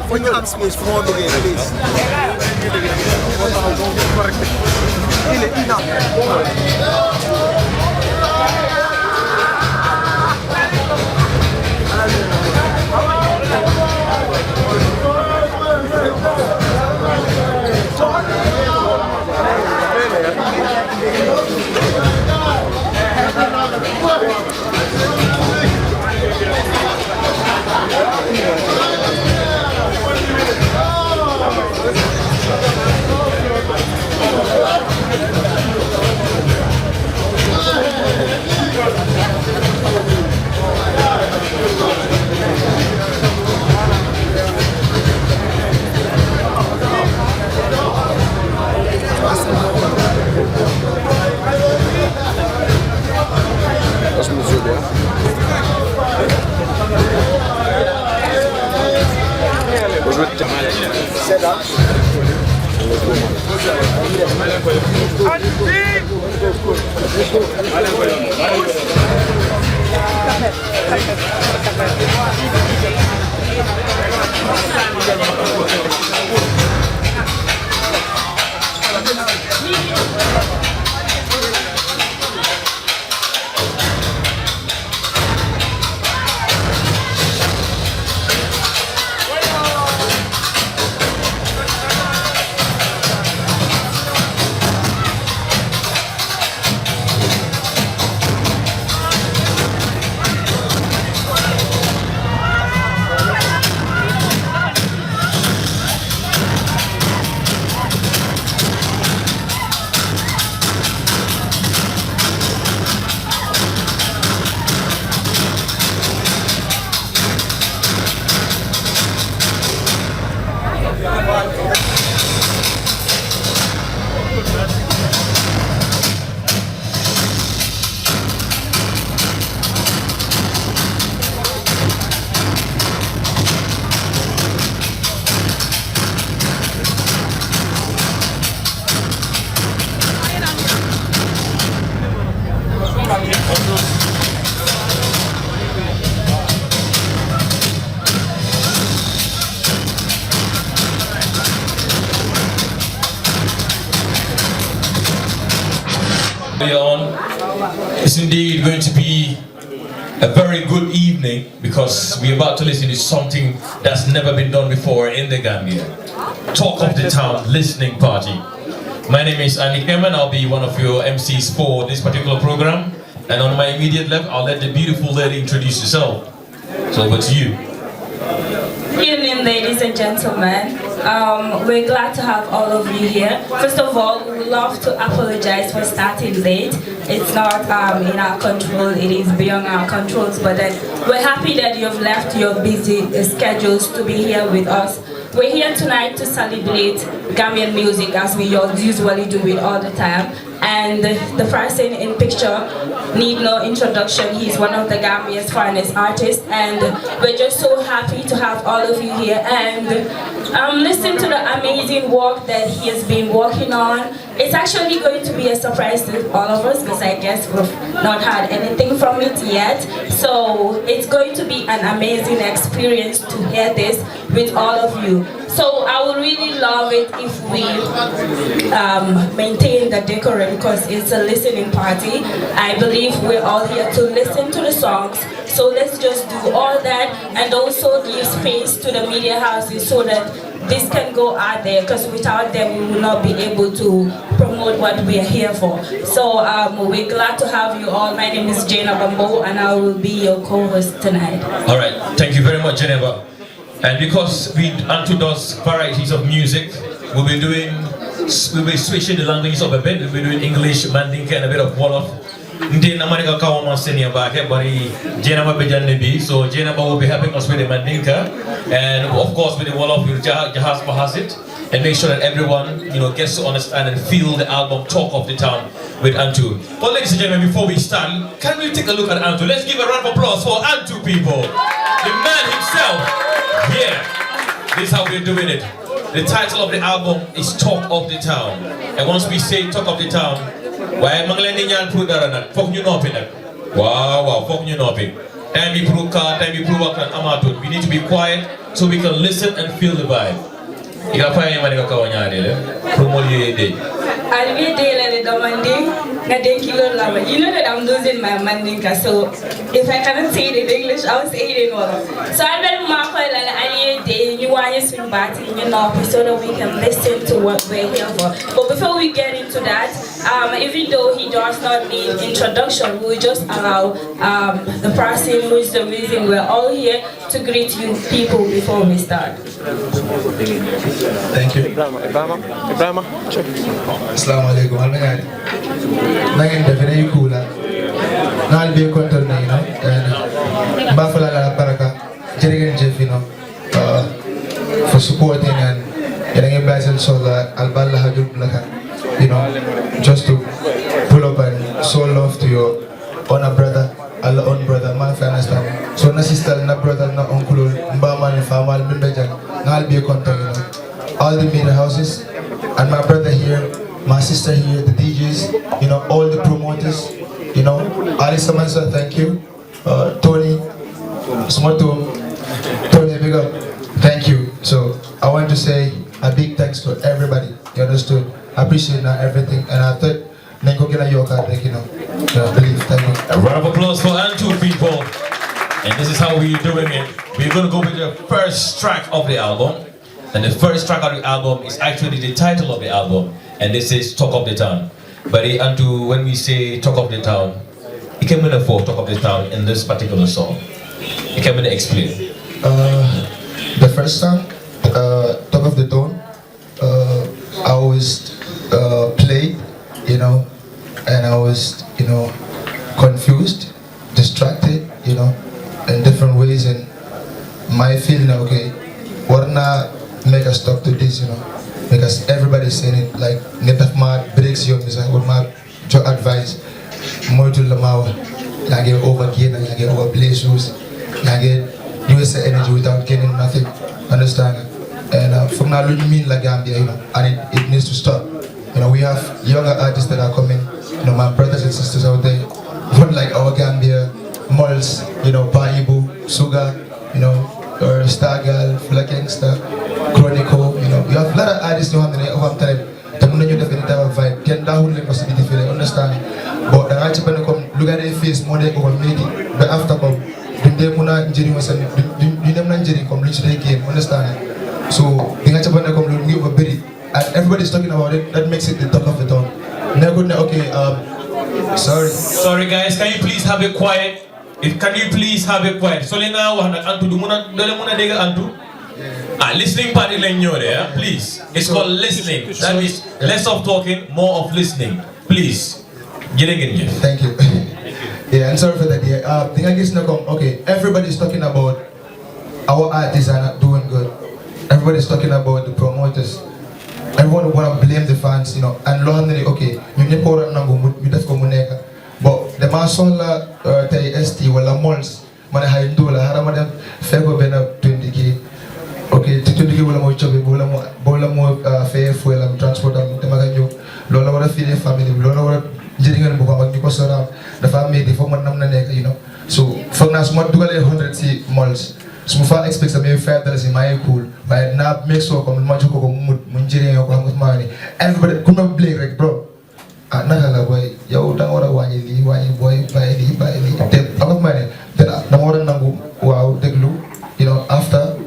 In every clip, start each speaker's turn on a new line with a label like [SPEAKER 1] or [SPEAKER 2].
[SPEAKER 1] When you have space for more again, please.
[SPEAKER 2] It's indeed going to be a very good evening because we're about to listen to something that's never been done before in the Gambia. Talk of the town listening party. My name is Andy Kemen. I'll be one of your MCs for this particular program. And on my immediate left, I'll let the beautiful lady introduce herself. So over to you.
[SPEAKER 3] Good evening, ladies and gentlemen. We're glad to have all of you here. First of all, we would love to apologize for starting late. It's not in our control, it is beyond our controls, but then we're happy that you've left your busy schedules to be here with us. We're here tonight to celebrate Gambian music as we usually do it all the time. And the person in picture need no introduction. He's one of the Gambia's finest artists, and we're just so happy to have all of you here and listen to the amazing work that he has been working on. It's actually going to be a surprise to all of us because I guess we've not had anything from it yet. So it's going to be an amazing experience to hear this with all of you. So I would really love it if we maintain the decorum because it's a listening party. I believe we're all here to listen to the songs. So let's just do all that and also give space to the media houses so that this can go out there because without them we will not be able to promote what we are here for. So we're glad to have you all. My name is Jane Bambo and I will be your co-host tonight.
[SPEAKER 2] All right, thank you very much, Geneva. And because An2 does varieties of music, we'll be switching the languages up a bit. We'll be doing English, Mandinka, and a bit of Wolof. So Jenaba will be helping us with the Mandinka, and of course with the Wolof with Jahas Bahasit. and make sure that everyone, gets to understand and feel the album Talk of the Town with An2. Well, ladies and gentlemen, before we start, can we take a look at An2? Let's give a round of applause for An2, people. The man himself. Yeah, this is how we're doing it. The title of the album is Talk of the Town. And once we say Talk of the Town, why Manglendi Nyan put that on? Fuck you not in it. Wow, fuck you not in. Time we prove car, time we prove work and amateur. We need to be quiet so we can listen and feel the vibe. You can find money go kawanya dele. Promote your day.
[SPEAKER 3] I'll be there the Monday. You know that I'm losing my mandinka, so if I cannot say it in English, I'll say it in all. So I will mark any day you want to swing back in your know, so that we can listen to what we're here for. But before we get into that, even though he does not need introduction, we'll just allow the person who is the reason we're all here to greet you people before we start.
[SPEAKER 1] Thank you.
[SPEAKER 4] Ibrahima, check.
[SPEAKER 1] Assalamu alaikum. Nangen definitely cool. I'll be content, and Buffalo Baraka, Jerry Jeff, for supporting and getting a basil solar, Albala Hajul Blaka, just to pull up and show love to your honor brother, Allah own brother, my understand. So na sister, na brother, na uncle, Mbama and Famal Mimbejan, I'll be content, all the media houses, and my brother here. My sister here, the DJs, all the promoters, Ali Samansa, thank you. Tony, Smoto, Tony, big up, thank you. So I want to say a big thanks to everybody. You understood? I appreciate now everything, and I thought, believe. Thank you.
[SPEAKER 2] A round of applause for An2, people. And this is how we're doing it. We're going to go with the first track of the album. And the first track of the album is actually the title of the album. And this is Talk of the Town. But An2, when we say Talk of the Town, it came in for Talk of the Town in this particular song. It came in to explain.
[SPEAKER 1] The first song, Talk of the Town, I always played, and I was, confused, distracted, in different ways. And my feeling, okay, what not make us stop to this, because everybody's saying it, like netaf ma breaks your music or ma jo advice more to lamawa get over gain and get over play shoes get use the energy without getting nothing, understand? And from now you mean like Gambia, and it needs to stop. We have younger artists that are coming, my brothers and sisters out there, not like our Gambia Malls, Paibu, Suga, or Stargirl, Fla Gangster, Chronicle, you have a lot of artists who have the time. The moment you definitely have a vibe, can that whole must be different, understand? But the right people come look at their face more than over meeting, but after come, they muna injury was and you never injury come reach the game, understand? So the right people come look over berry, and everybody's talking about it. That makes it the top of the town. Okay,
[SPEAKER 2] sorry guys, can you please have it quiet? Can you please have it quiet? So now An2 do muna dega An2. Listening party there, please. It's called listening. That means less of talking, more of listening. Please.
[SPEAKER 1] Thank you. Yeah, I'm sorry for that. Yeah. Okay, everybody's talking about our artists are not doing good. Everybody's talking about the promoters. Everyone wanna blame the fans, and London, okay, you need to but the Masola ST wala malls, mana haindula, haramadam fego bena 20k. Okay, titundi wala mo chobe, wala mo fair fuel and transport am temaganyo. Lola wala feel family, lola wala jiringan buka mag ko sara. The family the former namna neka, So for nas mo dugale 100 si malls. So mufa expect some $5 in my cool, but now make sure come macho ko munjiringan ko hamus money. Everybody come play like bro. Nakala boy, yo dang ora wani boy buy li. Ang money. Then namoran nangu wow deglu, after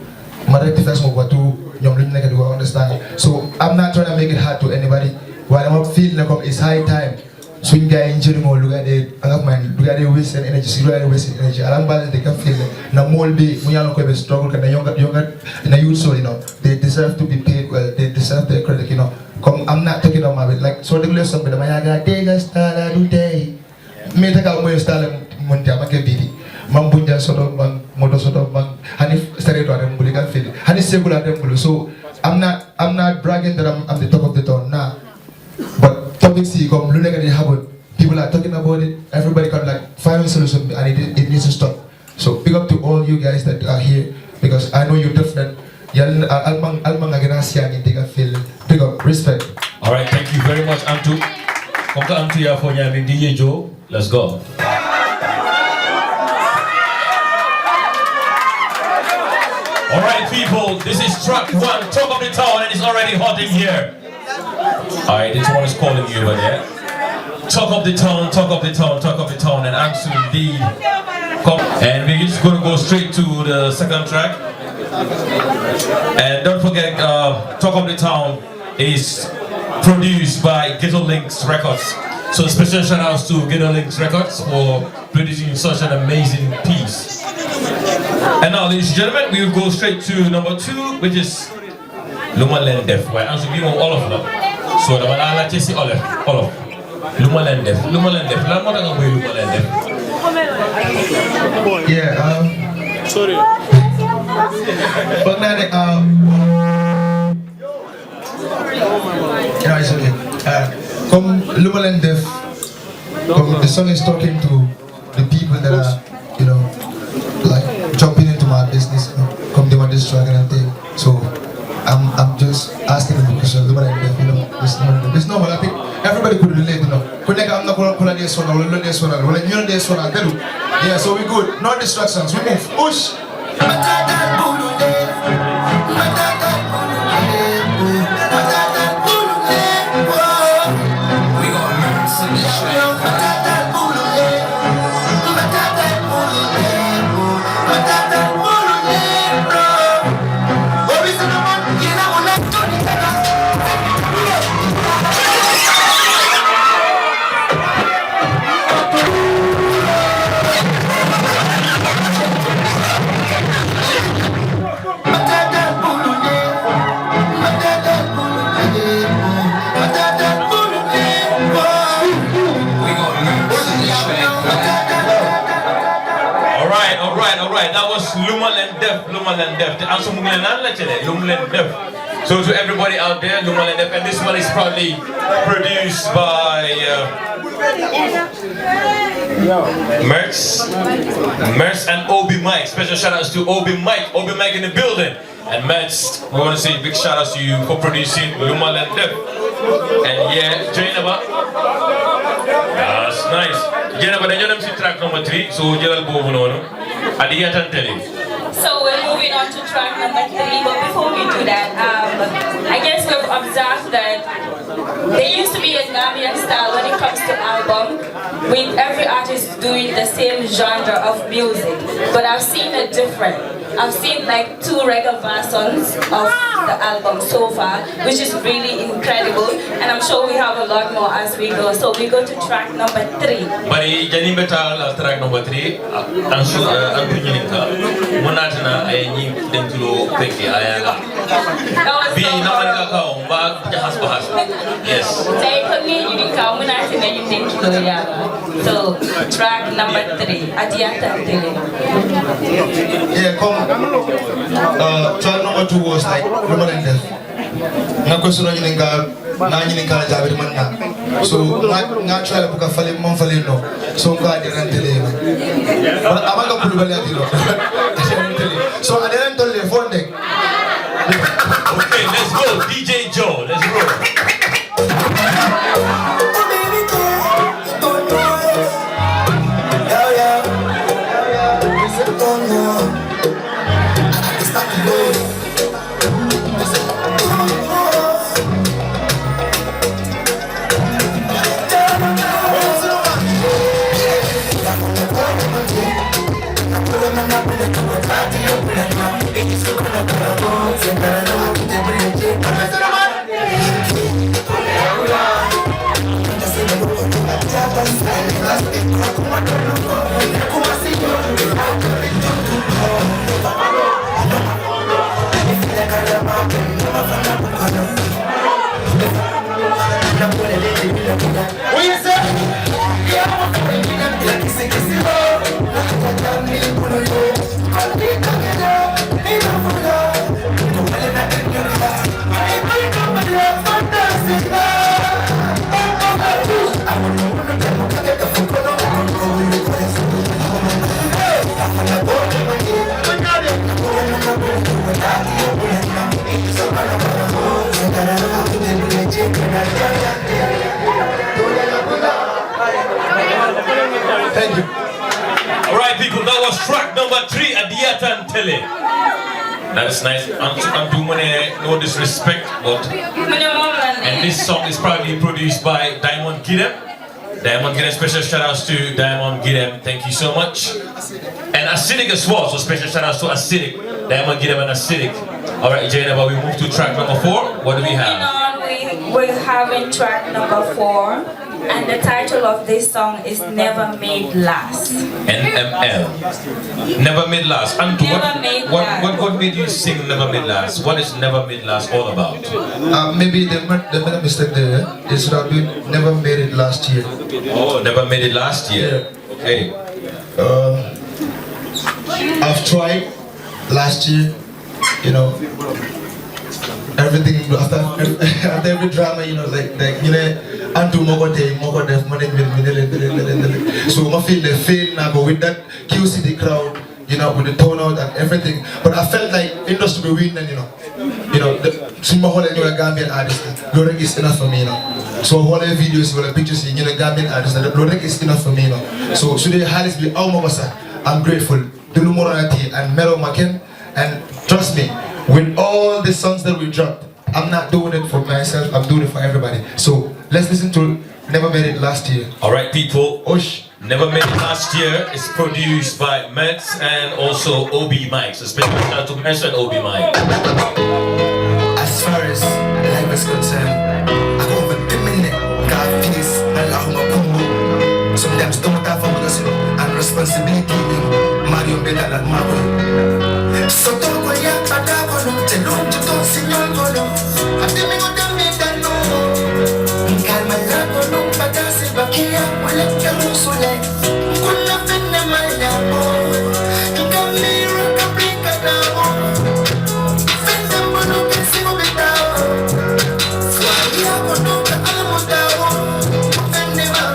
[SPEAKER 1] my rectifiers mo watu nyom liñ nek di understand. So I'm not trying to make it hard to anybody. While I'm feeling like it's high time. Swing guy injury mo look at it, ang man look at it waste energy, waste energy. Alam ba they can feel na mall be munyalo ko be struggle ka na younger na youth, so they deserve to be paid well, they deserve their credit, Come, I'm not talking about my like so the lesson but mayaga tega stala do day. Me taka mo stala muntia makebidi. Mambunja soto mang moto soto mang hani stare to adem buli kan feel. Hani segula adem bulu. So I'm not bragging that I'm the top of the town, nah. But topic C come look at it happen. People are talking about it, everybody can like find a solution and it needs to stop. So big up to all you guys that are here because I know you're different. Big up, respect.
[SPEAKER 2] Alright, thank you very much, An2. Konka An2 ya for nyami DJ Joe. Let's go. Alright people, this is track 1, Talk of the Town, and it's already hot in here. Alright, this one is calling you over there. Talk of the town, talk of the town, talk of the town, and An2 indeed. And we're just gonna go straight to the second track. And don't forget, Talk of the Town is produced by Ghetto Links Records. So special shout outs to Ghetto Links Records for producing such an amazing piece. And now, ladies and gentlemen, we will go straight to number 2, which is Luma Lendef. Why? I'm you know all of them. So the one I like to see all of Luma Lendef. Luma Lendef. Lama more than Luma Lendef.
[SPEAKER 1] Yeah.
[SPEAKER 4] Sorry.
[SPEAKER 1] But now, it's okay. Come Lumaland Def. The song is talking to the people that are, you know, like jumping into my business. Come they want this track and everything. So I'm just asking them because Lumaland Def, you know, it's normal. I think everybody could relate, you know. I'm not going to pull this one, or this one, or you know this one. Yeah, so we good. No distractions. We move. Push.
[SPEAKER 2] Alright, that was Lumaland Def. So to everybody out there, Lumaland Def, and this one is probably produced by Mertz and Obi Mike. Special shout outs to Obi Mike in the building. And Mertz, we want to say big shout outs to you for producing Lumaland Def. And yeah, Jainaba. That's nice. Jainaba, then you track number 3, so Jalal Bovunono.
[SPEAKER 3] So we're moving on to track number 3, but before we do that, I guess we've observed that there used to be a Gambian style when it comes to album, with every artist doing the same genre of music, but I've seen it different. I've seen like 2 reggae versions of the album so far, which is really incredible, and I'm sure we have a lot more as we go. So we go to track number 3.
[SPEAKER 2] Bari jani betal track number 3 ansu antunyinka monatana ayi dentulo peke ayaga bi namanga ka umba jahas bahas. Yes,
[SPEAKER 3] tay ko ni yuni ka monatana yuni dentulo yaga. So track number 3 adianta tele.
[SPEAKER 1] Yeah, come track number 2 was like Lumaland Def. Nga question na nyinga jabe man na. So nga try to buka fale mon fale no. So nga adiran tele. But amaga kulubali adilo. So adiran tele phone deck.
[SPEAKER 2] Okay, let's go, DJ Joe. Let's go.
[SPEAKER 1] Thank you.
[SPEAKER 2] Alright people, that was track number 3 at the An2. That's nice. An2, no disrespect, but and this song is probably produced by Diamond Gidem. Diamond Gidem, special shout outs to Diamond Gidem, thank you so much. And Acidic as well, so special shout outs to Acidic, Diamond Gidem and Acidic. Alright, Jaina, we move to track number 4. What do we have?
[SPEAKER 3] We're having track number 4, and the title of this song is Never Made Last.
[SPEAKER 2] NML. Never Made Last. And what made you sing Never Made Last? What is Never Made Last all about?
[SPEAKER 1] Maybe the main mistake there is that we never made it last year.
[SPEAKER 2] Oh, never made it last year.
[SPEAKER 1] Yeah.
[SPEAKER 2] Okay.
[SPEAKER 1] I've tried last year, you know, everything after every drama, you know, like you know, An2 Mogo Def management. So I feel the fail now, but with that QC the crowd, you know, with the turnout and everything. But I felt like industry will win, and you know, the Simba whole new Gambian artist, Lorek is enough for me, you know. So whole videos, whole pictures, you know, Gambian artist, Lorek is enough for me, you know. So today, Harris be I'm grateful. Dulu Morati and Melo Maken, and trust me, with all the songs that we dropped, I'm not doing it for myself, I'm doing it for everybody. So let's listen to Never Made It Last Year.
[SPEAKER 2] Alright people,
[SPEAKER 1] Osh.
[SPEAKER 2] Never Made It Last Year is produced by Mets and also OB Mike. So special shout out to Mets and OB Mike.
[SPEAKER 1] As far as life is concerned, I go over the minute, God feels, Allahumma kumbu. Sometimes don't have a because and responsibility, Mario Bella and Mario. So don't go yet, but I go no, tell them to don't sing your go. I'm telling you, don't make that no. Calma la go no, but I say, but here, we'll let you lose so late. Couldn't have been the man that you can me rock a break at now. Send them go no, can sing over down. So I go no, but I'm on down. And never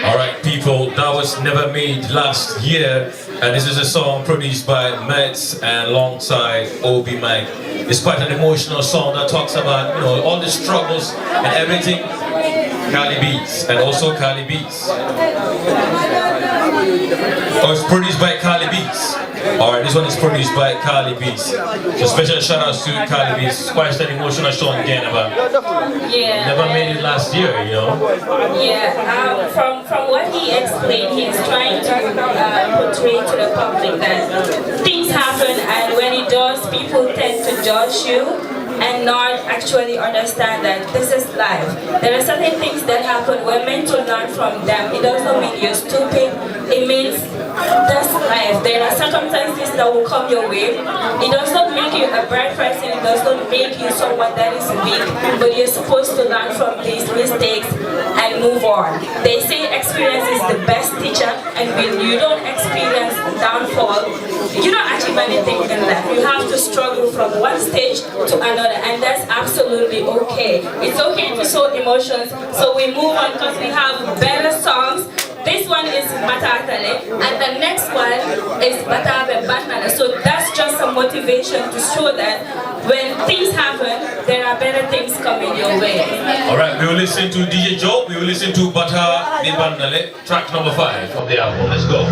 [SPEAKER 2] Alright people, that was Never Made Last Year, and this is a song produced by Mets and alongside OB Mike. It's quite an emotional song that talks about, you know, all the struggles and everything. Cali Beats, and also Cali Beats. Oh, it's produced by Cali Beats. Alright, this one is produced by Carly Beats. So special shout outs to Carly Beats. Quite an emotional song again about never made it last year, you know.
[SPEAKER 3] Yeah, from what he explained, he's trying to portray to the public that things happen, and when it does, people tend to judge you and not actually understand that this is life. There are certain things that happen, we're meant to learn from them. It doesn't mean you're stupid, it means that's life. There are circumstances that will come your way. It does not make you a bad person, it does not make you someone that is weak, but you're supposed to learn from these mistakes and move on. They say experience is the best teacher, and when you don't experience downfall, you don't achieve anything in life. You have to struggle from one stage to another, and that's absolutely okay. It's okay to show emotions, so we move on because we have better songs. This one is Matatale, and the next one is Batabe Batnale. So that's just a motivation to show that when things happen, there are better things coming your way.
[SPEAKER 2] Alright, we will listen to DJ Joe, we will listen to Batabe Batnale, track number 5 of the album. Let's go.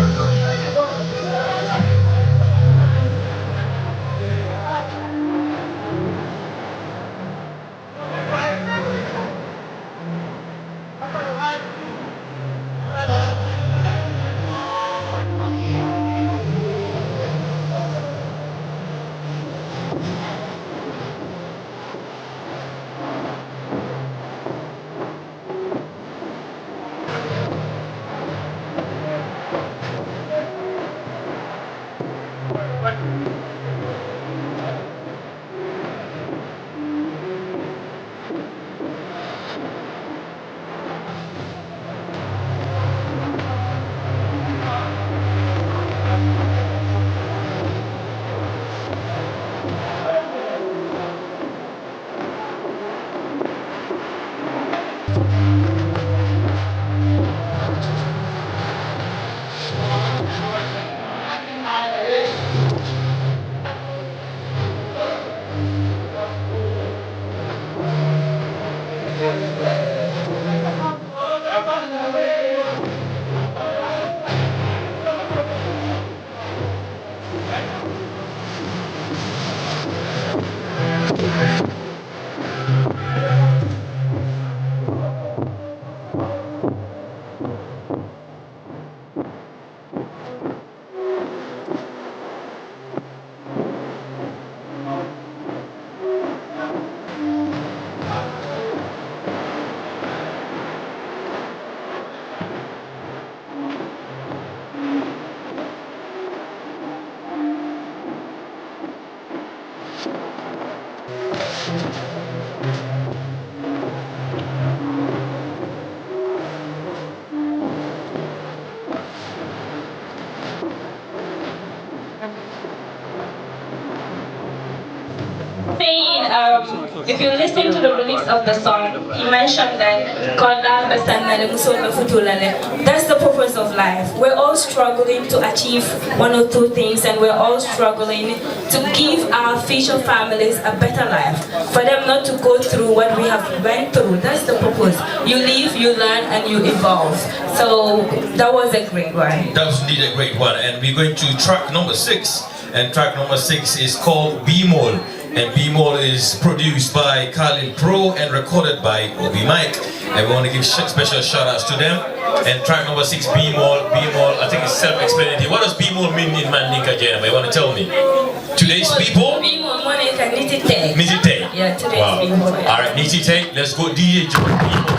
[SPEAKER 3] If you listen to the lyrics of the song, he mentioned that that's the purpose of life. We're all struggling to achieve one or two things, and we're all struggling to give our future families a better life. For them not to go through what we have went through. That's the purpose. You live, you learn, and you evolve. So that was a great one.
[SPEAKER 2] That was indeed a great one, and we're going to track number 6, and track number 6 is called B-Mall. And B-Mall is produced by Khalil Pro and recorded by Obi Mike. And we want to give special shout outs to them. And track number 6, B-Mall, I think it's self-explanatory. What does B-Mall mean in Mandinka, Jennifer? You want to tell me? Today's people?
[SPEAKER 3] B-Mall, Monica, Nitite.
[SPEAKER 2] Nitite.
[SPEAKER 3] Yeah, today's B-Mall.
[SPEAKER 2] Alright, Nitite, let's go DJ Joe.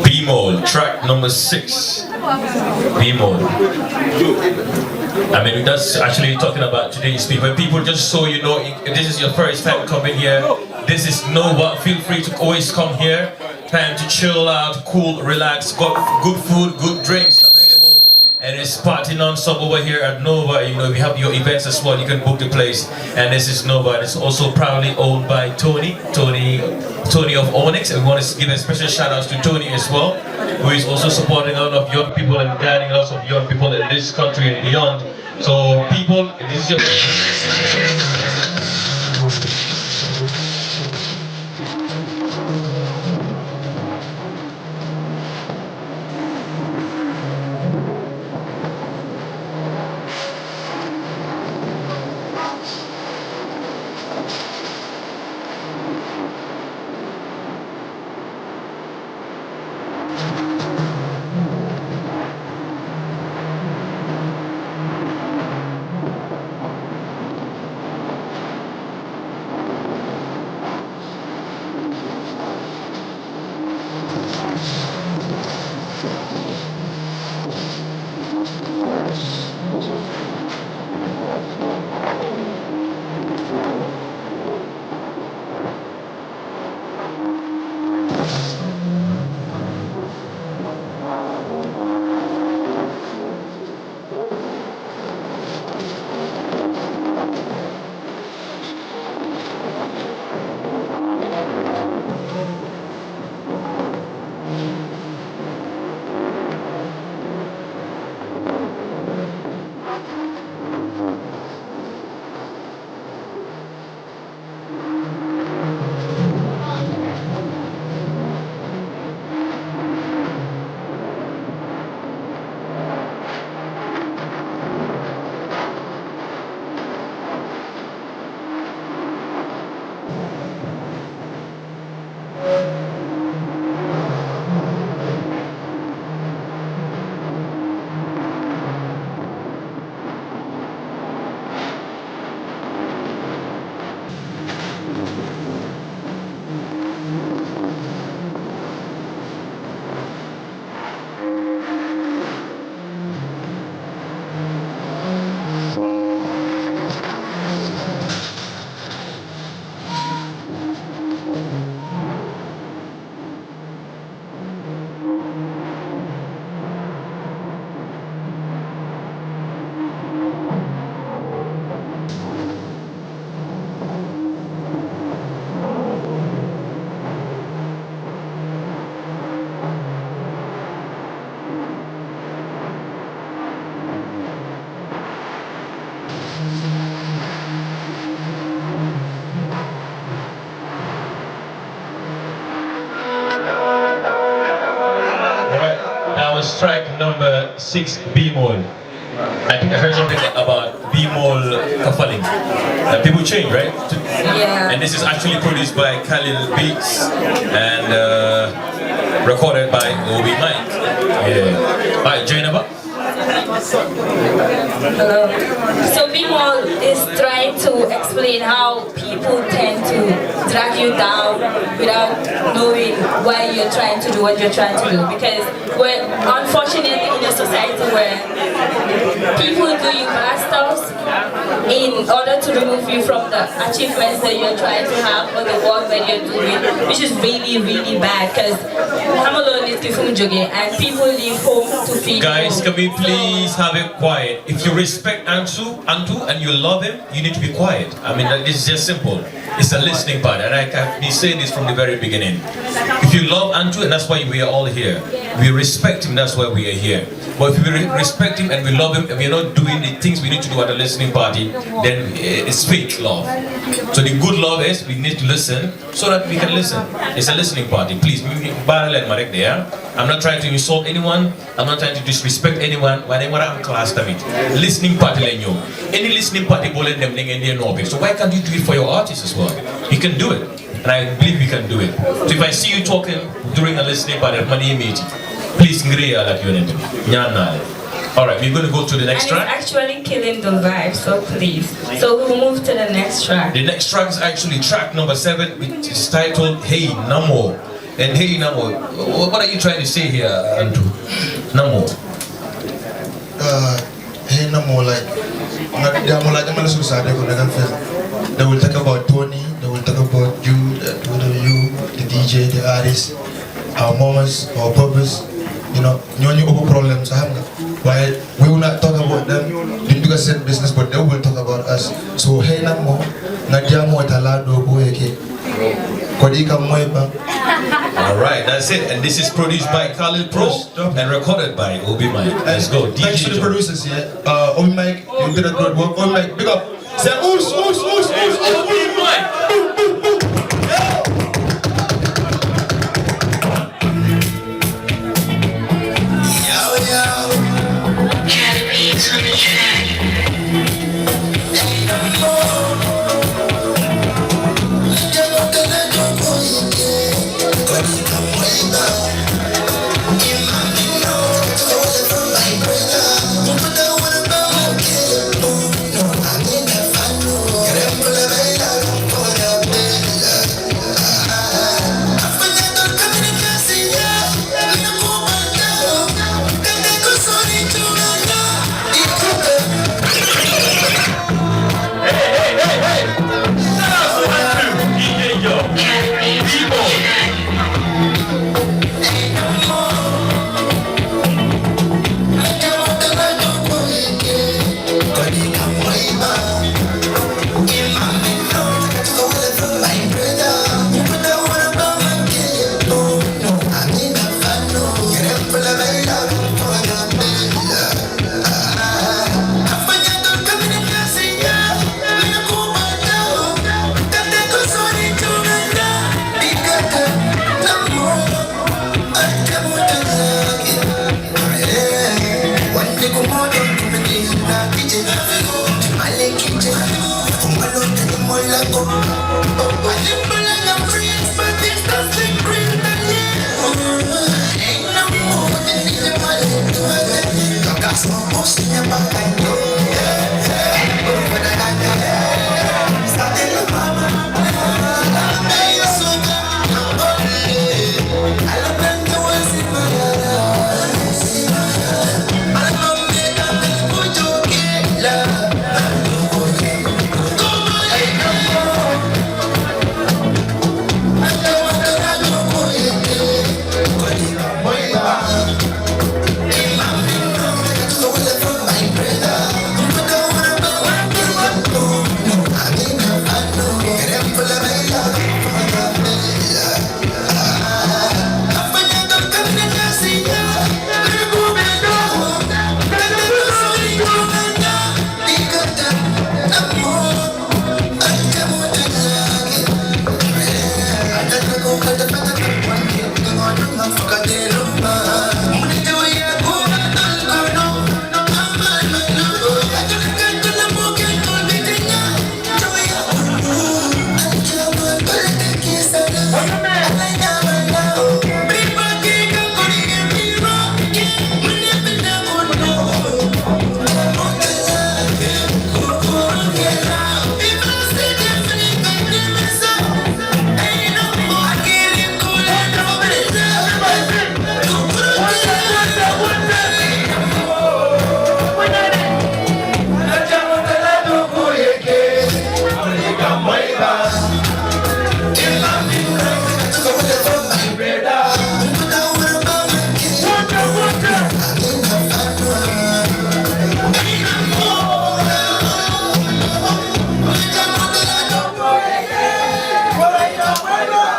[SPEAKER 2] B-Mall, track number 6. B-Mall. I mean, that's actually talking about today's people. People, just so you know, if this is your first time coming here, this is no what. Feel free to always come here. Time to chill out, cool, relax. Got good food, good drinks available. and it's party non-stop over here at Nova. You know, we have your events as well. You can book the place, and this is Nova, and it's also proudly owned by Tony of Onyx. And we want to give a special shout out to Tony as well, who is also supporting a lot of young people and guiding lots of young people in this country and beyond. So people, this is your... Track number 6, B-Mol. I think I heard something about B-Mol Kafaling. People change, right?
[SPEAKER 3] Yeah.
[SPEAKER 2] And this is actually produced by Khalil Beats and recorded by Obi Mike. Yeah. Alright, Jainaba.
[SPEAKER 3] Hello. So B-Mol is trying to explain how people tend to drag you down without knowing why you're trying to do what you're trying to do. Because we're unfortunately in a society where people do you bad stuff in order to remove you from the achievements that you're trying to have or the work that you're doing, which is really, really bad. Because I'm alone is and people leave home to feed.
[SPEAKER 2] Guys, can we please have it quiet? If you respect An2 and you love him, you need to be quiet. I mean, this is just simple. It's a listening part, and I can be saying this from the very beginning. If you love An2, and that's why we are all here. We respect him, that's why we are here. But if we respect him and we love him and we're not doing the things we need to do at a listening party, then it's fake love. So the good love is we need to listen so that we can listen. It's a listening party. Please, I'm not trying to insult anyone. I'm not trying to disrespect anyone. Listening party. Any listening party, so why can't you do it for your artists as well? You can do it. And I believe we can do it. So if I see you talking during a listening party, please alright, we're going to go to the next track.
[SPEAKER 3] It's actually killing the vibe, so please. So we'll move to the next track.
[SPEAKER 2] The next track is actually track number 7, which is titled Hey Namo. And Hey Namo, what are you trying to say here, An2? Namo.
[SPEAKER 1] Hey Namo, they will talk about Tony, they will talk about you, the DJ, the artist, our mamas, our purpose. You know, you have problems. While we will not talk about them, the biggest set business, but they will talk about us. So hey namo, ngadiamo talado kuweke. Kodika mweba.
[SPEAKER 2] Alright, that's it. And this is produced by Khalil Pro and recorded by Obi Mike. Let's go.
[SPEAKER 1] Thanks to the producers here. Obi Mike, you did a good work. Obi Mike, big up. Say oosh, oosh, oosh, oosh, oosh.
[SPEAKER 2] Obi Mike.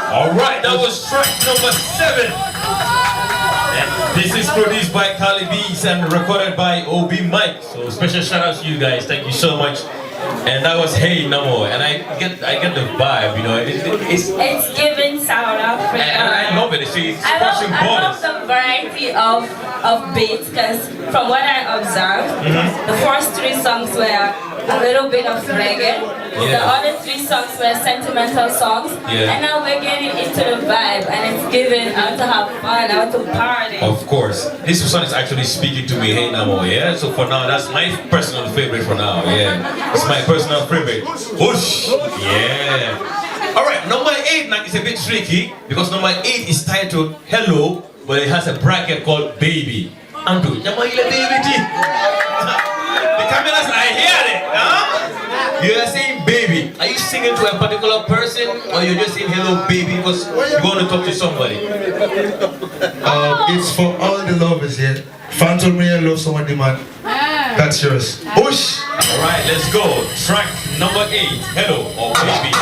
[SPEAKER 2] Alright, that was track number 7. And this is produced by Kali Beats and recorded by Obi Mike. So special shout out to you guys. Thank you so much. And that was Hey Namo. And I get the vibe, you know. It's
[SPEAKER 3] giving South Africa.
[SPEAKER 2] And I love it. It's
[SPEAKER 3] I love the variety of beats, because from what I observed, the first 3 songs were a little bit of reggae. The other 3 songs were sentimental songs. And now we're getting into the vibe, and it's giving out to have fun, out to party.
[SPEAKER 2] Of course. This song is actually speaking to me, Hey Namo, yeah? So for now, that's my personal favorite for now, yeah. It's my personal favorite. Whoosh! Yeah. Alright, number 8 now is a bit tricky, because number 8 is titled Hello, but it has a bracket called Baby. An2, the cameras, I hear it, huh? You are saying baby. Are you singing to a particular person or you're just saying hello baby because you want to talk to somebody?
[SPEAKER 1] It's for all the lovers here. Fan told me I love somebody, man. That's yours. Push!
[SPEAKER 2] Alright, let's go. Track number 8. Hello or baby.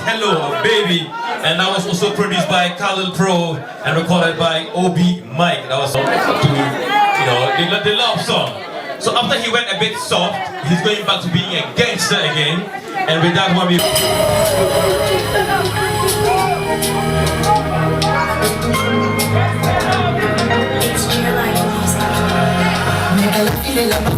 [SPEAKER 2] Hello, baby, and that was also produced by Khalil Pro and recorded by Obi Mike. That was to, the love song. So after he went a bit soft, he's going back to being a gangster again, and with that one we.
[SPEAKER 5] La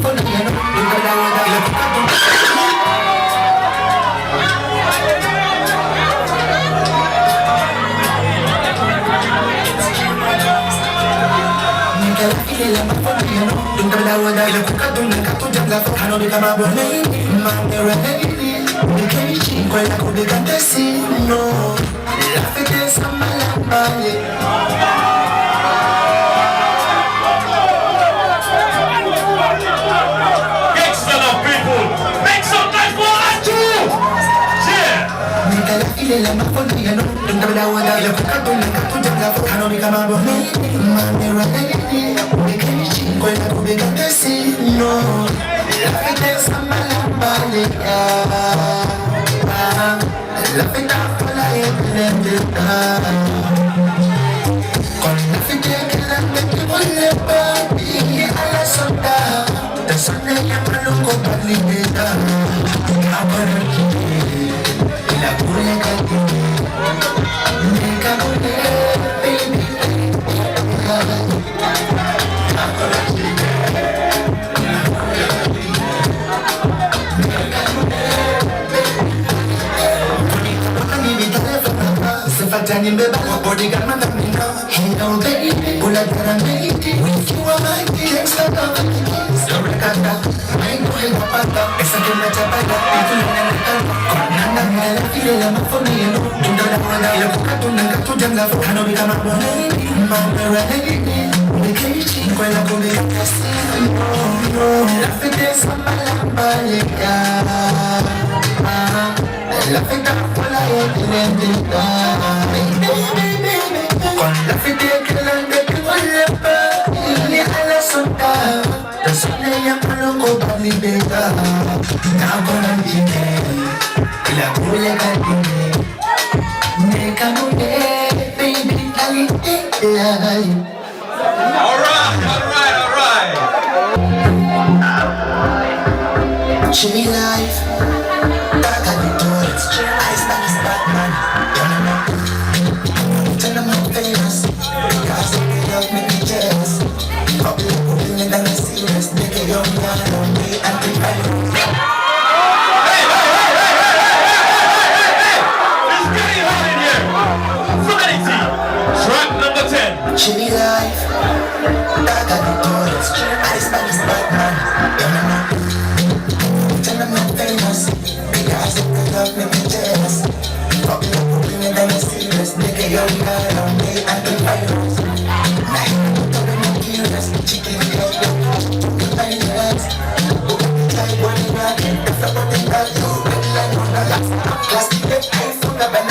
[SPEAKER 5] probably better. Now gonna be there. La boule gatine. Make a move, baby,
[SPEAKER 2] Alright.
[SPEAKER 5] Chilly life, dark at the doors. Ice man is Batman. Tell them I'm famous because they love me jealous. Couple of people and I'm serious. They get young man on me and the virus.
[SPEAKER 2] Hey! It's getting hot in here. Vanity. Track number 10.
[SPEAKER 5] Chilly life, dark at the doors. Ice man is Batman. Tell them I'm famous because they love me jealous. Couple of people and I'm serious. They get young man on me and the virus. Chicken leg, virus. Like one rocket, if I put it out, you will like one of us. Plastic leg, I found a banana.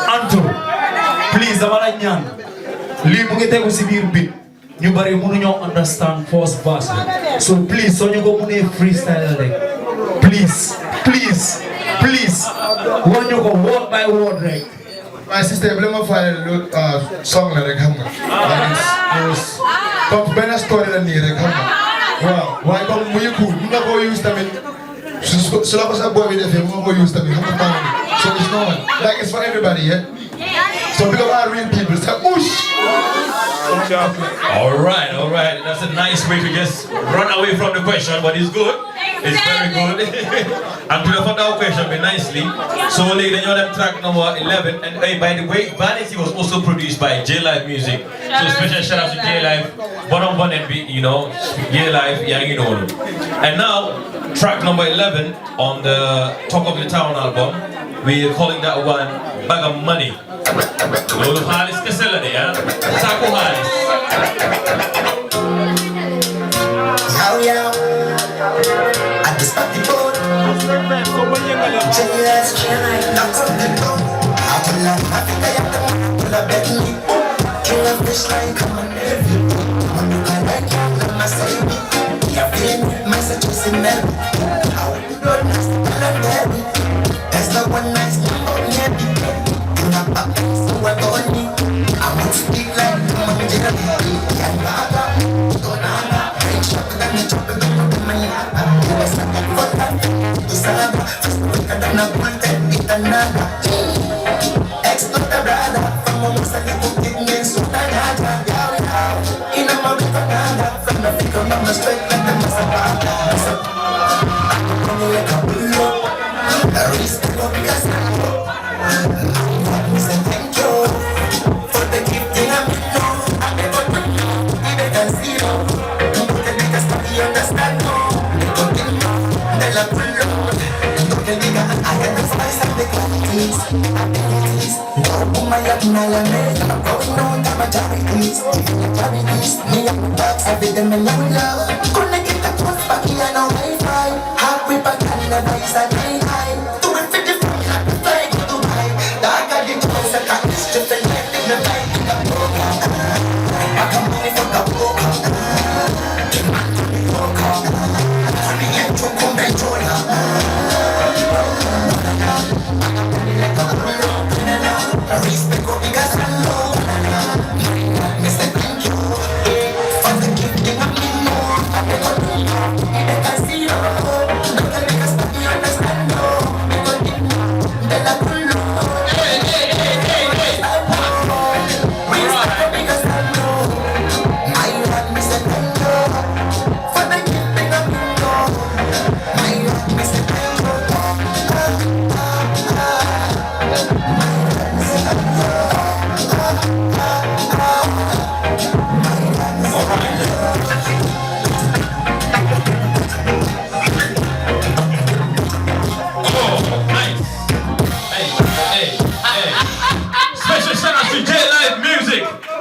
[SPEAKER 6] An2, please, leave bit. You understand first verse. So please, so you go freestyle. Please. When you go word by word, right?
[SPEAKER 1] My sister, I'm going to find a song like that. It's better story than me. Wow, why come you cool? You not go use them in. So long as I boy with them, you go use them. So it's normal. Like it's for everybody, yeah. So because our real people say, "Oosh."
[SPEAKER 2] Alright. That's a nice way to just run away from the question, but it's good. It's very good. And to the final question, be nicely. So, ladies and gentlemen, track number 11. And hey, by the way, Vanity was also produced by J Live Music. So, special shout out to J Live, Bottom Bun and J Live, Yang Inolu. And now, track number 11 on the Talk of the Town album. We are calling that one Bag of Money. Lolo Halis Kasela de, yeah? Sako Halis.
[SPEAKER 5] At the spotty board, jealous, knocks on the door. I pull up, I think I have to pull up at me. Kill a fish like I'm on every day. When you can like you, let my say me. You're feeling messages in me. How would you know that's all I'm heavy? There's no one nice, no one happy. In a pop, so we're going me. I won't speak like the money, yeah, don't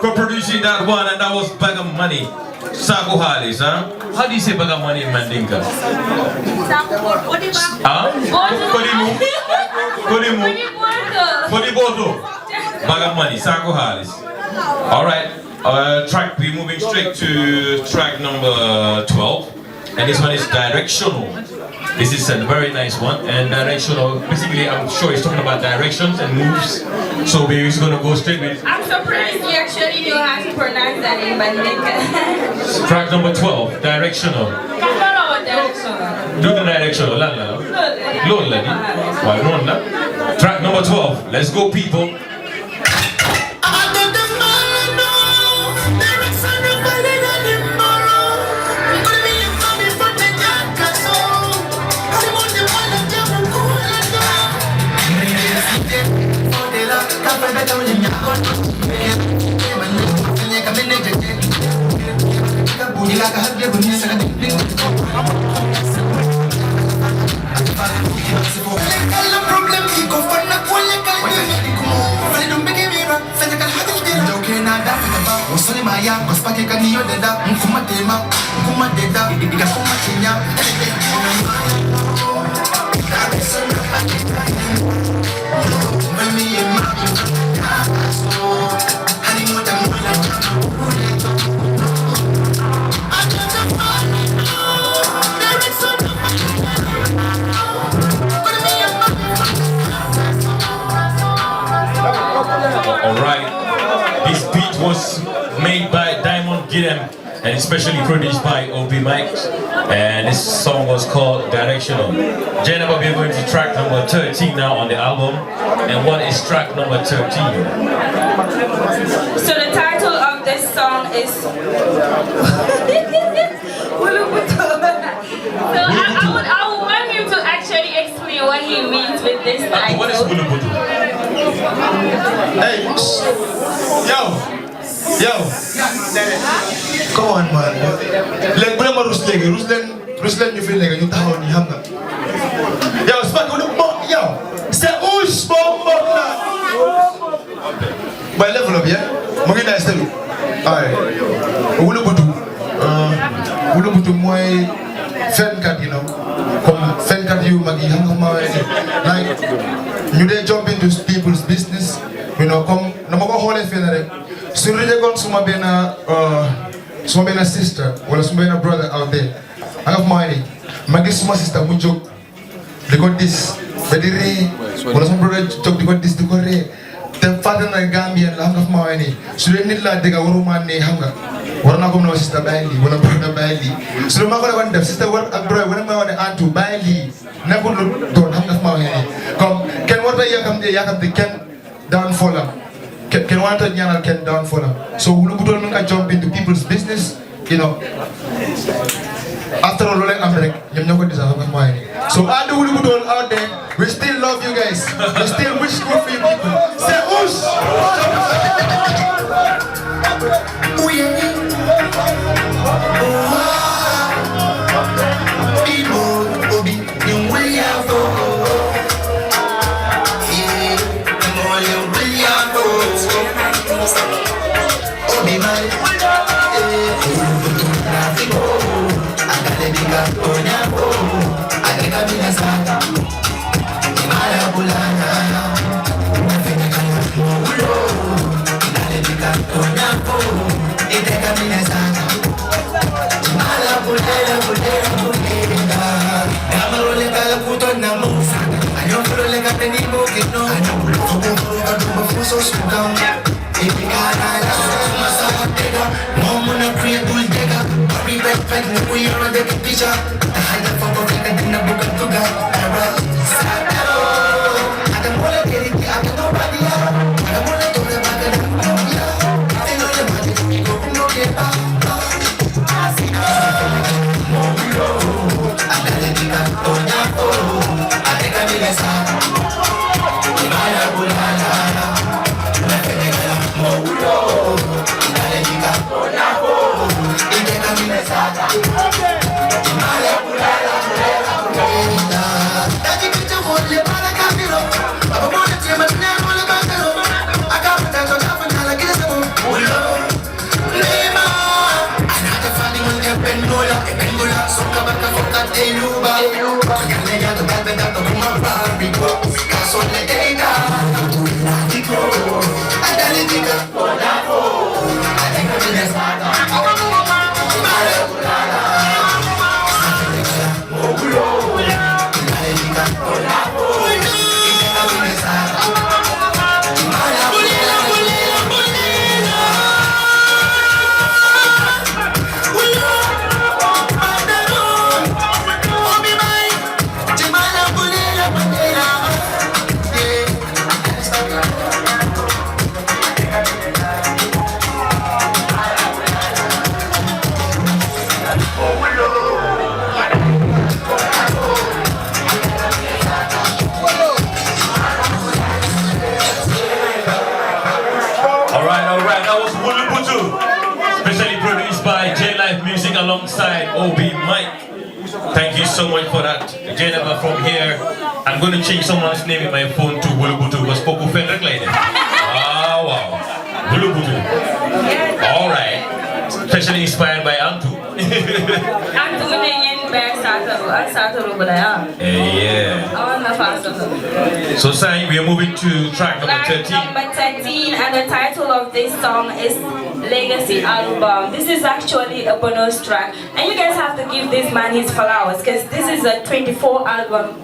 [SPEAKER 2] for producing that one, and that was Bag of Money. Saku Halis, huh? How do you say Bag of Money in Mandinka? Huh? Kodimu? Kodimu? Kodiboto. Bag of Money, Saku Halis. Alright, we're moving straight to track number 12. And this one is directional. This is a very nice one. And directional, basically I'm sure he's talking about directions and moves. So we're just gonna go straight with.
[SPEAKER 3] I'm surprised you actually knew how to pronounce that in Mandinka.
[SPEAKER 2] Track number 12, directional. Do the directional. Track number 12. Let's go, people. Alright, this beat was made by Diamond Gidem and especially produced by Obi Mike, and this song was called Directional. Jennifer, we're going to track number 13 now on the album. And what is track number 13?
[SPEAKER 3] So the title of this song is So I would want you to actually explain what he means with this title.
[SPEAKER 2] What is Bulubutu?
[SPEAKER 1] Hey, yo, come on, man. Like, bring my Ruslen you feel like you town ni hamna. Yo, spark with the yo. Say ush bomb. By level up, yeah. Mungkin nice too. Alright. Bulubutu moy fenkat, you know. Come fenkat you magi hamna. Like, you dey jump into people's business, you know. Come, no matter how they feel like. So really got suma bena sister, or suma bena brother out there. I have money. Magi suma sister munjok. They got this. Bediri. Or suma brother joke. They got this. They got re. The father na Gambian la have money. So they need la dega waruman ne hanga. Warna kom na sister Bailey. Warna brother Bailey. So the mako na wanda sister war brother. Warna ma wanda An2 Bailey. Na ko don hanga money. Come. Can what way yakam the can down follow. Can want to nyana can down follow. So we don't jump into people's business, you know. After all, I'm like, you're not going to have money. So I do all out there. We still love you guys. We still wish good for you people. Say whoosh!
[SPEAKER 5] I got
[SPEAKER 2] Alongside OB Mike. Thank you so much for that. Jennifer from here. I'm going to change someone's name in my phone to Wulubutu because Poku Fendrick lady. Ah, wow. Wulubutu. Alright. Especially inspired by An2. Yeah. So, Sai, we are moving to track number 13.
[SPEAKER 3] Number 13, and the title of this song is Legacy Album. This is actually a bonus track, and you guys have to give this man his flowers because this is a 24 album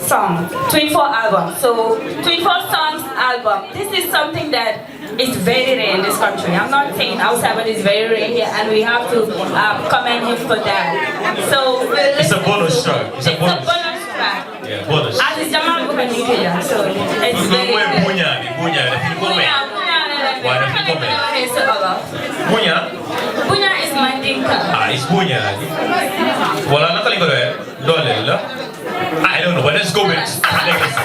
[SPEAKER 3] song. 24 album. So 24 songs album. This is something that is very rare in this country. I'm not saying outside, but it's very rare here, and we have to commend him for that. So
[SPEAKER 2] it's a bonus track. It's a bonus track. Yeah, bonus.
[SPEAKER 3] As it's Jamal Bukanikaya, so it's very good. Bunya is Mandinka.
[SPEAKER 2] Ah, it's Bunya. Well, I'm not going to go there. I don't know, but let's go with Legacy.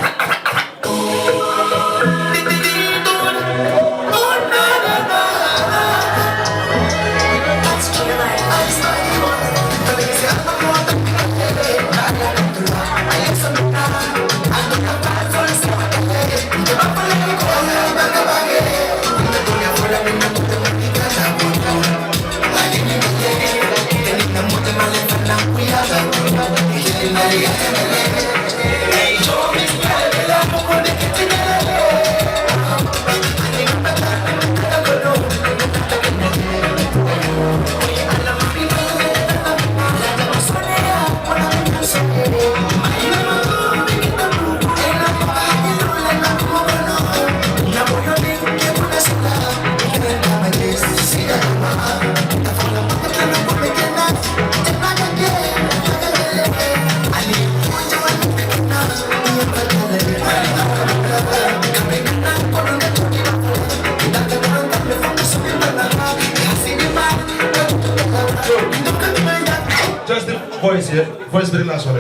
[SPEAKER 1] Voice here. Voice very last one.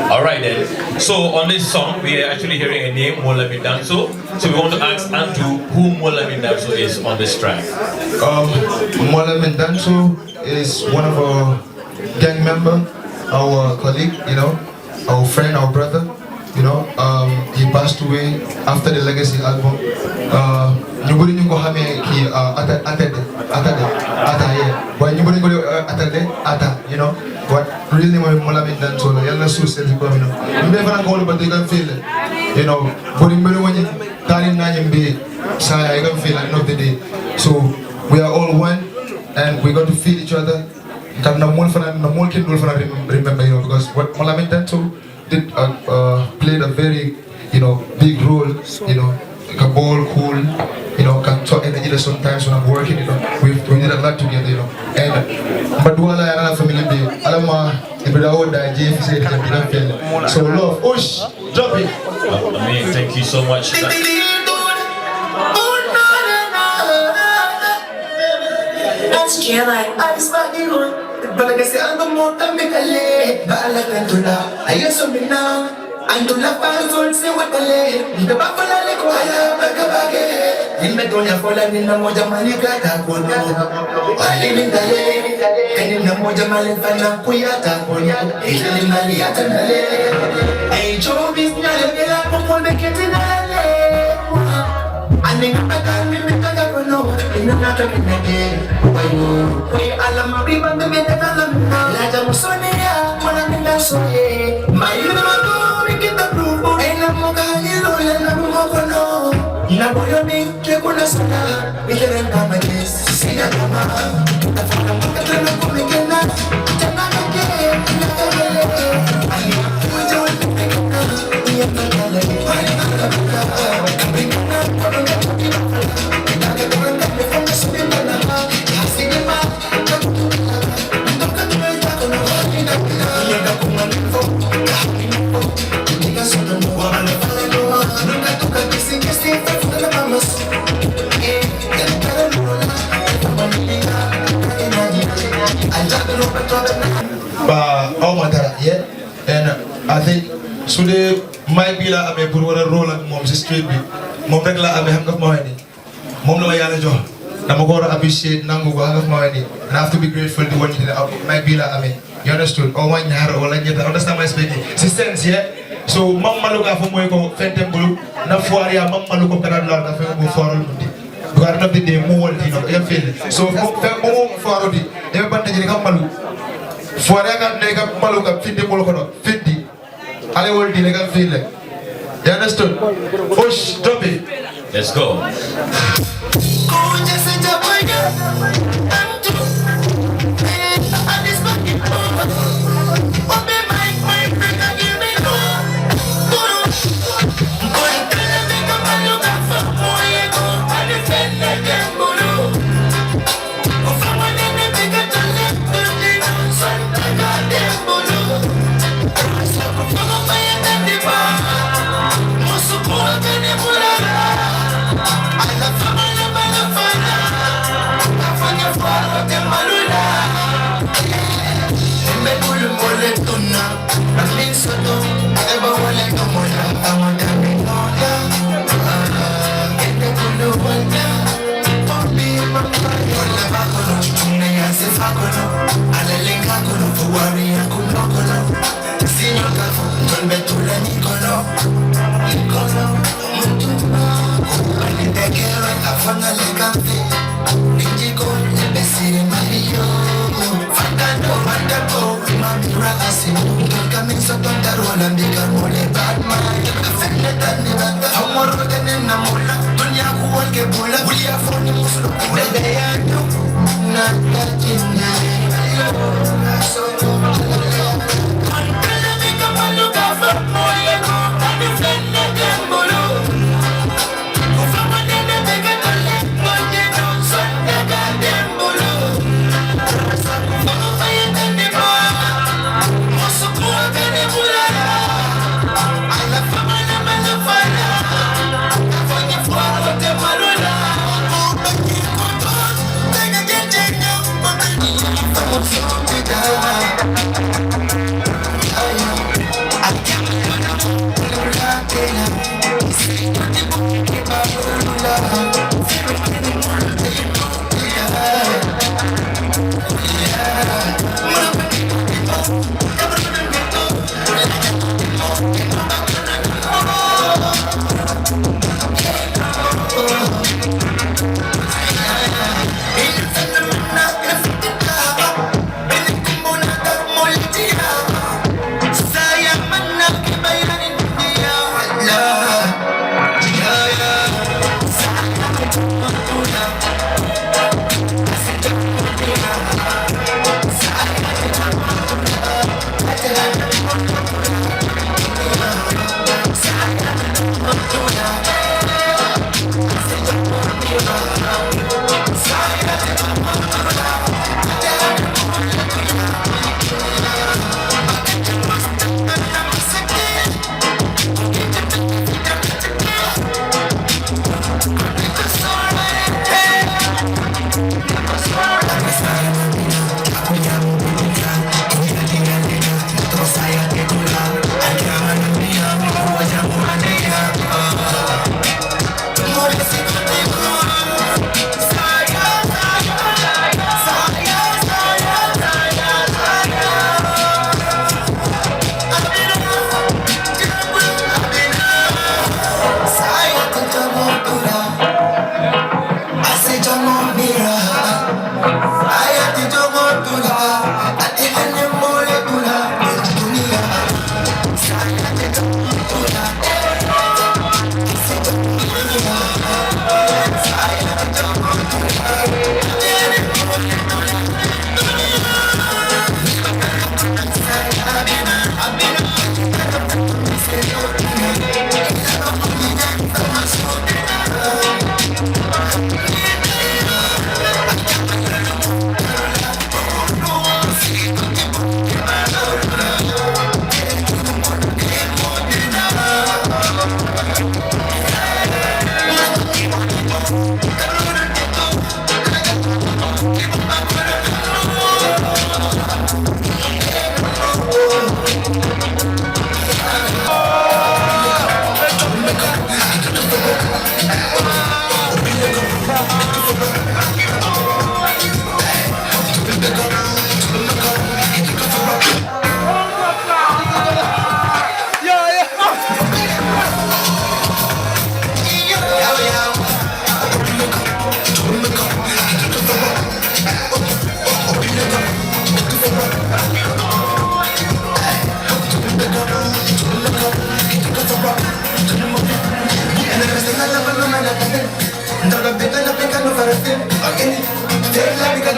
[SPEAKER 2] Alright then. So on this song, we are actually hearing a name, Molami Danso. So we want to ask An2 who Molami Danso is on this track.
[SPEAKER 1] Molami Danso is one of our gang member, our colleague, you know, our friend, our brother. You know, he passed away after the Legacy album. Nobody knew how many he but nobody go you know. But really, my Molami Danso, yalla so sense ko you know. You never go but they can feel it. You know, but in when you darling nanyim be say I can feel at the end of the day. So we are all one and we got to feel each other. Can no more remember, you know, because what Molami Danso did played a very, you know, big role, you know, like a ball, cool, you know, can talk energy sometimes when I'm working, you know, we did a lot together, you know, and but do all I family be, Alama, if you don't die, Jeff said, so love, Ush, drop it.
[SPEAKER 2] I mean, thank you so much.
[SPEAKER 5] That's like I spot you. Balaga si album mo tamikali. Baalak ng tula, ayun suminaw. Ang tula pa sul si watali. Hindi ba palali ko ayaw magkabagi. Nimedonya fola nina moja maligata kuno. Alinin dali, kanina moja malifana kuyata kuno. Ilin maliyata nale. Ay jobis nyale bila pupul bekitinale. Aning pagkami mitagawa. no, ina na ka pinage. Oy, alam mo rin bang bibenta ka lang na. Laja mo sonia, maraming na soye. May lumago, kita grupo. Ay na mo kahilo, yan na mo ko no. Inaboyo ni, kaya ko na sana. Bikirin na magis, sina kama. Kita fana mo katrano kumigil na. Tama ka kaya, pinakagale. Ay, ujawan na pekana. Iyan na kalagi, ay na kalabika. Kambing na, parang na chakila. Nagagawa na, may fana sabi mo na ha. Sige ma, natutunan na. Nandang ka tuloy ako na wali na pila. Iyan ako manifo, kahapin mo. Hindi ka sunod mo, wala na pala mo. Nung natukan, kising-kising, na na mamas. Eh, ganito na mula. Ito manila, kaya na yun. Andiyan ko nung pagkabat na.
[SPEAKER 1] Oh my God, yeah. And I think today might be like I'm a role like mom's street be. Mom regular I'm a hang of money. Mom no yala jo. I'm going to appreciate nangu hang of money. And I have to be grateful to what might be like I you understood? Oh my God, all I get understand my speaking. It's sense, yeah. So mom maluka for mo ko fentem bulu na fuari ya mom maluko kana la na fe mo fuaro di. Because at the day mo wol di no e feel. So mo fuaro di. E bande ni kam malu. Fuari ka ne ka maluka findi bulu ko no findi. Ale wol di ne ka feel. You understood? Push, drop it.
[SPEAKER 2] Let's go.
[SPEAKER 5] I'm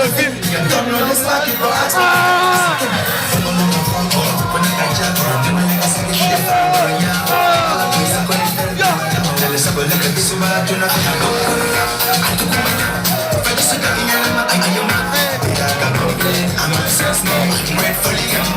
[SPEAKER 5] Don't know this fucking for us. I'm obsessed now, gratefully I'm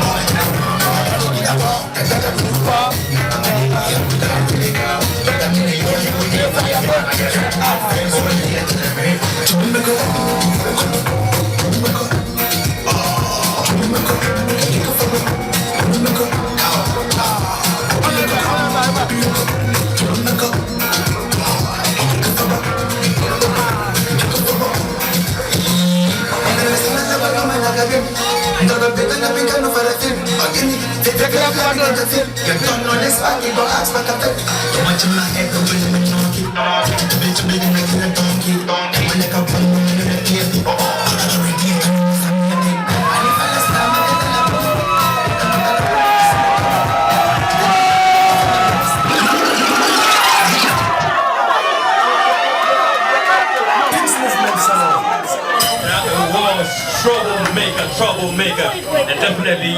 [SPEAKER 2] troublemaker, and definitely.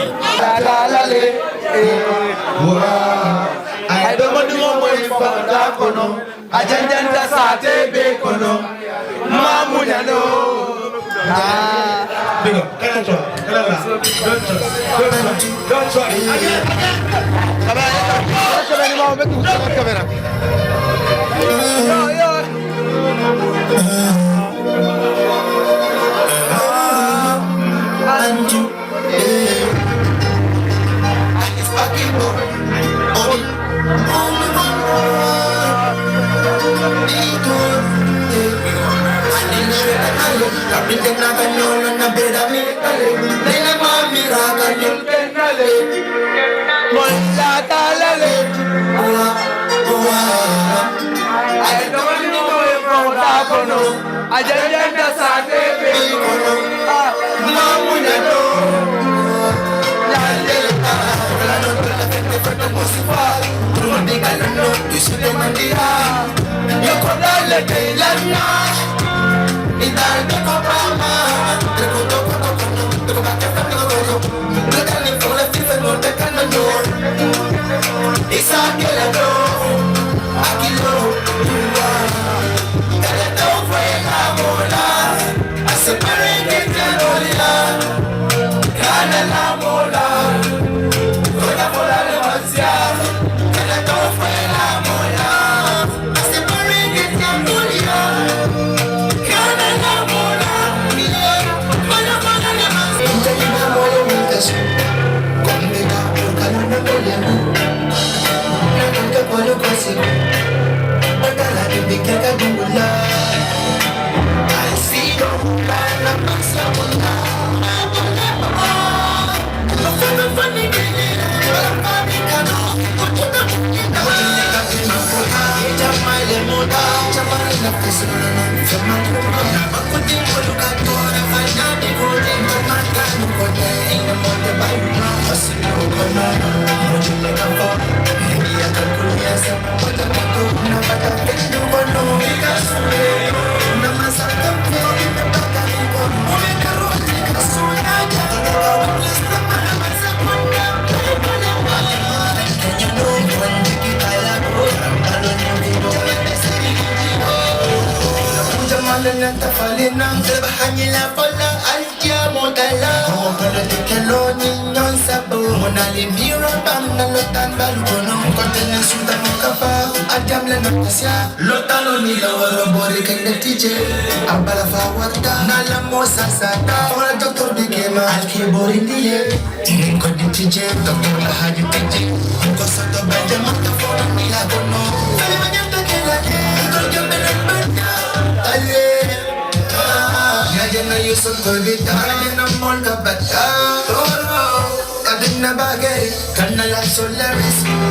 [SPEAKER 5] I don't want to go away from that kono. I just sate be kono. Mamunya no. Big up. Can I try? Don't try. An2. It's fucking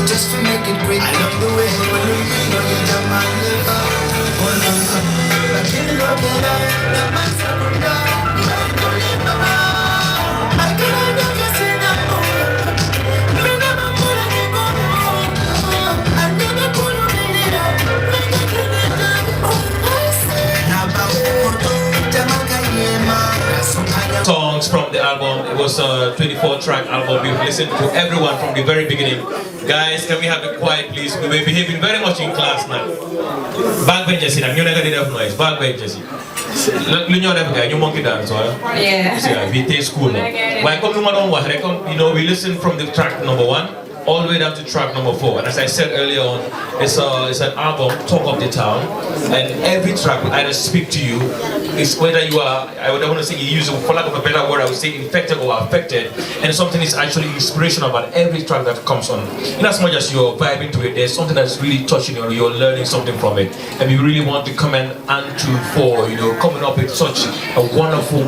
[SPEAKER 5] just to make it great. I love the way when you know you got my liver. I can't love it. I can't never see that. I never put on it. Jamaica, yeah, man.
[SPEAKER 2] songs from the album. It was a 24-track album. We've listened to everyone from the very beginning. Guys, can we have the quiet, please? We were behaving very much in class now. Backbenchers, you never did have noise. Backbenchers. You monkey dance, right?
[SPEAKER 3] Yeah.
[SPEAKER 2] We take school. Why come you know, we listen from the track number 1 all the way down to track number 4. And as I said earlier on, it's an album, Talk of the Town, and every track will either speak to you. It's whether you are, I don't want to say you use, for lack of a better word, I would say infected or affected, and something is actually inspirational about every track that comes on. In as much as you're vibing to it, there's something that's really touching you, or you're learning something from it, and we really want to commend An2 for, you know, coming up with such a wonderful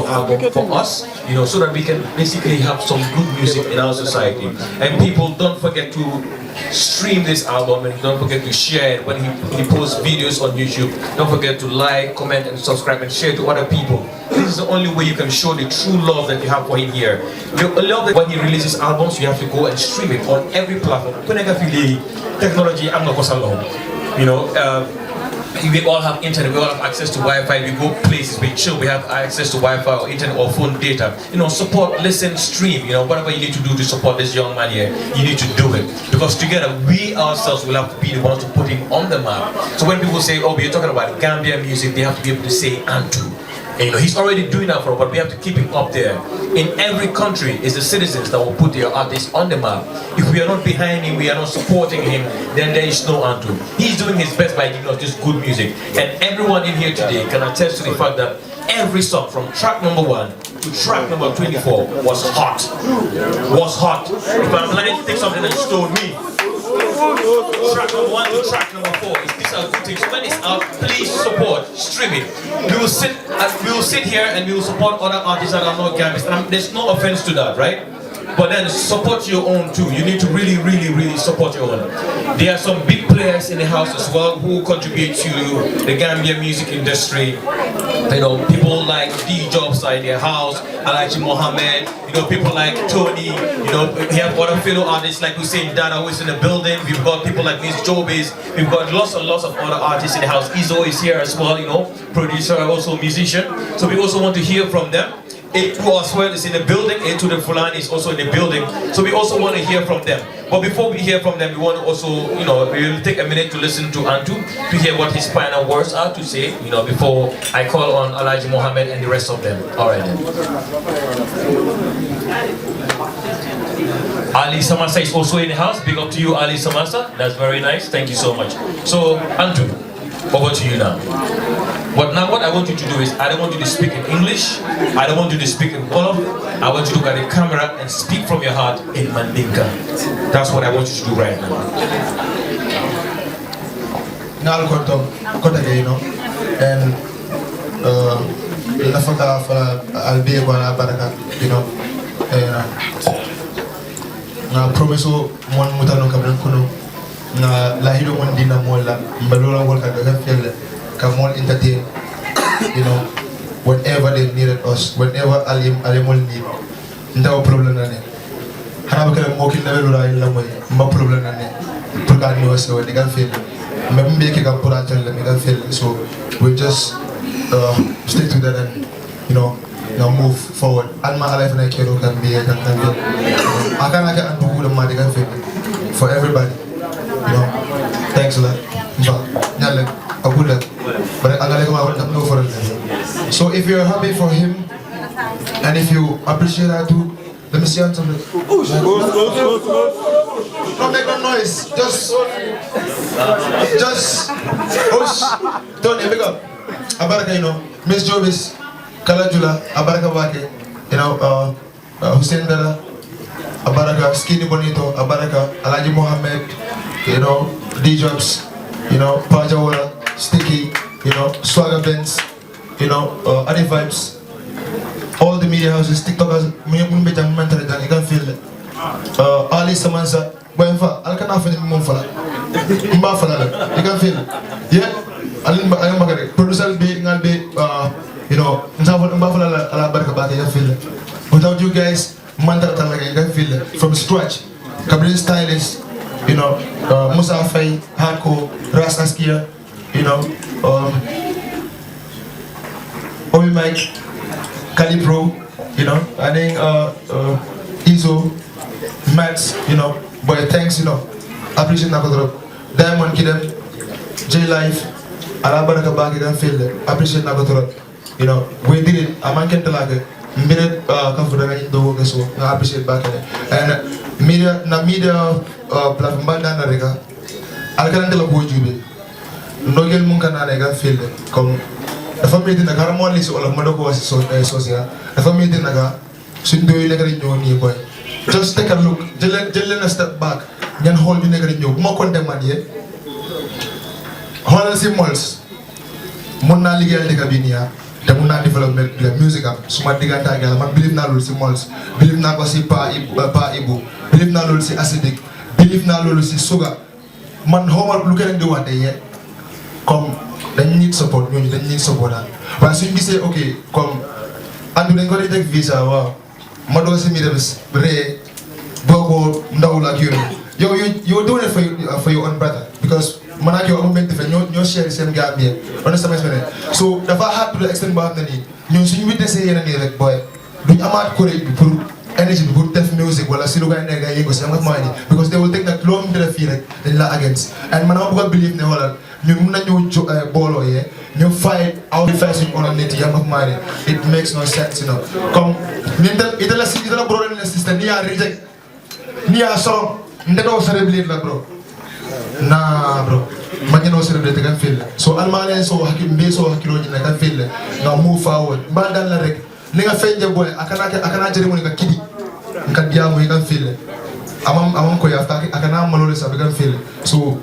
[SPEAKER 2] album for us, you know, so that we can basically have some good music in our society. And people, don't forget to stream this album, and don't forget to share it when he posts videos on YouTube. Don't forget to like, comment, and subscribe, and share to other people. This is the only way you can show the true love that you have for him here. You love that when he releases albums, you have to go and stream it on every platform. Technology, I'm not going, you know. We all have internet, we all have access to Wi-Fi, we go places, we chill, we have access to Wi-Fi or internet or phone data. You know, support, listen, stream, you know, whatever you need to do to support this young man here, you need to do it. Because together, we ourselves will have to be the ones to put him on the map. So when people say, oh, we're talking about Gambian music, they have to be able to say An2. And, you know, he's already doing that for us, but we have to keep him up there. In every country, it's the citizens that will put their artists on the map. If we are not behind him, we are not supporting him, then there is no An2. He's doing his best by giving us just good music. And everyone in here today can attest to the fact that every song from track number 1 to track number 24 was hot. Was hot. If I'm planning to take something that you told me, track number 1 to track number 4. These are good things. When it's out, please support, stream it. We will sit here and we will support other artists that are not Gambians. And there's no offense to that, right? But then support your own too. You need to really support your own. There are some big players in the house as well who contribute to the Gambian music industry. You know, people like D-Jobs are in their house, Alaji Mohammed, you know, people like Tony, you know, we have other fellow artists like Hussein Dada who is in the building. We've got people like Miss Jobis, we've got lots and lots of other artists in the house. Izo is here as well, you know, producer, also musician. So we also want to hear from them. A2 as well is in the building, A2 the Fulani is also in the building. So we also want to hear from them. But before we hear from them, we want to also, you know, we will take a minute to listen to An2 to hear what his final words are to say, you know, before I call on Alaji Mohammed and the rest of them. Alright then. Ali Samasa is also in the house. Big up to you, Ali Samasa. That's very nice. Thank you so much. So, An2, over to you now. But now what I want you to do is, I don't want you to speak in English, I don't want you to speak in Wolof, I want you to look at the camera and speak from your heart in Mandinka. That's what I want you to do right now.
[SPEAKER 1] Now you know, and I'll be able to, you know, I promise you one mutano kablan kuno na lahido mon dina mola mbalula work at the field. Come on, entertain, you know, whenever they needed us, whenever Alimol need, no problem. Hanabakan walking level in Lamay, no problem. Pugani was so they can feel. Making a puratal, they can feel. So we just stick to that and, you know, now move forward. And my life and I can be a I can't do the money can feel for everybody, you know. Thanks a lot. But so if you're happy for him and if you appreciate that too, let me see on something. Don't make no noise. Just don't big up. Abaraka, you know, Miss Jobis, Kalajula, Abaraka Wake, you know, Hussein Dada, Abaraka, Skinny Bonito, Abaraka, Alaji Mohammed, you know, D-Jobs, you know, Pajawala, Sticky, you know, Swagger Benz, you know, Adi Vibes, all the media houses, TikTokers, you can feel it. Ali Samansa, Buenfa, Alcanafa in Monfala, Mbafala, you can feel it. Yeah? Alim Bagare, producer be, you know, Mbafala, Alabarka, you can feel it. Without you guys, Mandata, you can feel it. From scratch, Gabriel Stylist, you know, Musa Fay, Hardcore, Ras Askia, you know, Obi Mike, Calipro, you know. I think Izo, Max, you know. Boy, thanks, you know. Appreciate na ko trop. Diamond ki dem, J Life, Alabaraka Baki dem feel it. Appreciate na ko trop. You know, we did it. A man can tell like minute comfortable in the work so I appreciate back there. And media platform banda na rega. Alkan tell ko jube. Nogel mun kana rega feel it. Comme dafa meeting na kara mo list wala mo do ko social. Dafa meeting na ga suñ doy la gari ñoo ni boy. Just take a look. Jël a step back. Ngeen xool ñu nekk di ñëw bu ma compté man yee xoolal si malls mun naa liggéeyal dëkk bi nii te mun naa développer musique am su ma diggante ak yàlla man believe naa loolu si malls believe naa ko si Pa Ibu believe naa loolu si Acidic believe naa loolu si Suga man xawma lu keneen di wax de yee comme dañ need support ñooñu dañ need support daal waaye suñ gisee ok comme andu dañ ko di teg visa waaw ma doog si mi def ree boo ko ndawul ak yooyu you're doing it for your own brother because man ak yow amu benn difference ñoo share seen Gambia honestly so dafa hard to the extent boo xam ne nii ñun suñu witnessé yeneen nii rek boy duñ amaat courage bi pour énergie bi pour def music wala si lu koy nekk ay yëngu si am nga maa nii because they will take nag loo mu def fii rek dañ la against and man dama bëgg a believe ne xoolal ñun mun nañu booloo yee ñu fight out the fight suñu own nit yi am nga maa nii it makes no sense you know comme itala brother and sister ni yaa reject ni yaa song ndeɗo celebrate la bro nah bro mañeno celebrate kan fille so almane so hakki so hakkiloji na kan fille nga move forward bandal la rek li nga feñje boy akana jere mo nga kidi kan diamu kan fille amam ko yafta akana malole sa kan fille so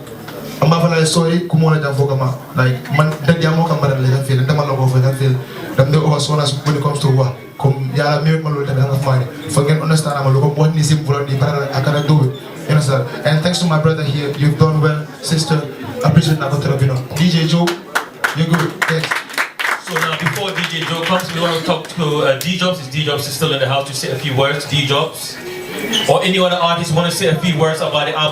[SPEAKER 1] amba fala sorry ku mo la jam fokama like man diamo kam baral kan fille dama la ko fa kan fille dam de o sona su when it comes to what comme yalla mew malole tamit nga famaani fa ngeen understand am lu ko mo ni sim volon ni para akana do you know, sir. And thanks to my brother here, you've done well, sister. Appreciate Nagoterabino. DJ Joe, you're good. Thanks.
[SPEAKER 2] So now, before DJ Joe comes, we want to talk to D-Jobs. Is D-Jobs still in the house to say a few words? D-Jobs? Or any other artist want to say a few words about the album?